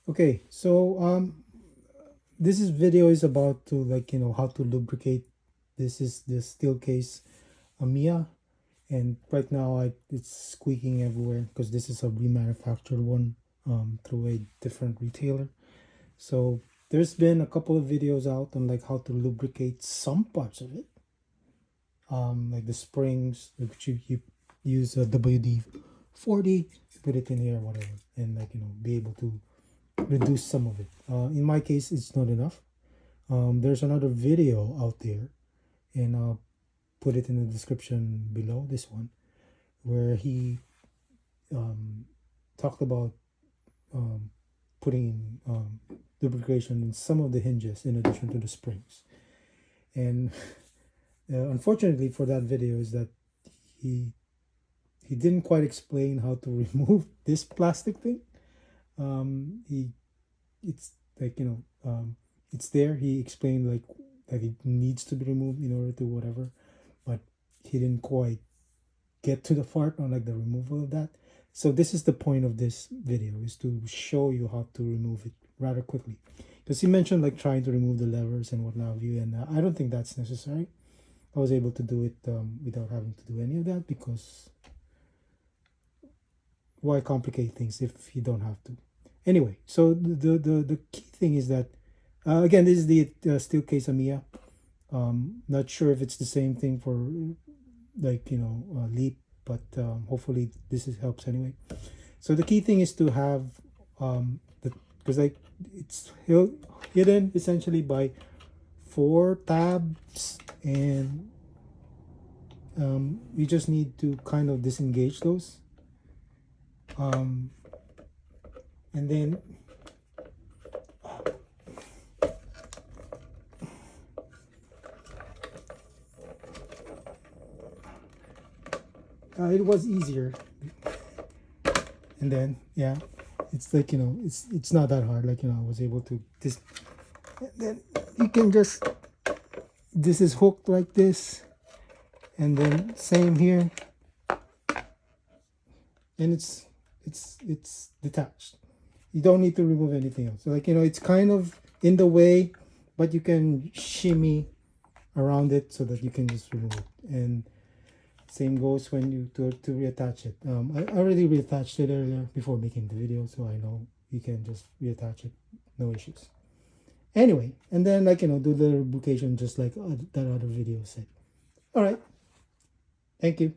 Okay, so this is video is about to how to lubricate. This is the Steelcase Amia, and right now it's squeaking everywhere because this is a remanufactured one through a different retailer. So there's been a couple of videos out on like how to lubricate some parts of it, like the springs, which you use a WD-40, put it in here, whatever, and be able to reduce some of it. In my case, it's not enough. There's another video out there, and I'll put it in the description below this one, where he talked about putting in lubrication in some of the hinges in addition to the springs. And unfortunately for that video is that he didn't quite explain how to remove this plastic thing. It's like it's there. He explained like that it needs to be removed in order to whatever, but he didn't quite get to the part on like the removal of that. So this is the point of this video, is to show you how to remove it rather quickly, because he mentioned like trying to remove the levers and what have you, and I don't think that's necessary. I was able to do it without having to do any of that, because why complicate things if you don't have to? Anyway, so the key thing is that again, this is the Steelcase Amia. Not sure if it's the same thing for Leap, but hopefully helps anyway. So the key thing is to have because like it's hidden essentially by 4 tabs, and you just need to kind of disengage those, and then it was easier, and then yeah, it's like it's not that hard. Like I was able to this, and then you can just, this is hooked like this, and then same here, and it's detached. You don't need to remove anything else. So like it's kind of in the way, but you can shimmy around it so that you can just remove it. And same goes when you to reattach it. I already reattached it earlier before making the video, so I know you can just reattach it, no issues. Anyway, and then do the lubrication just like that other video said. All right, thank you.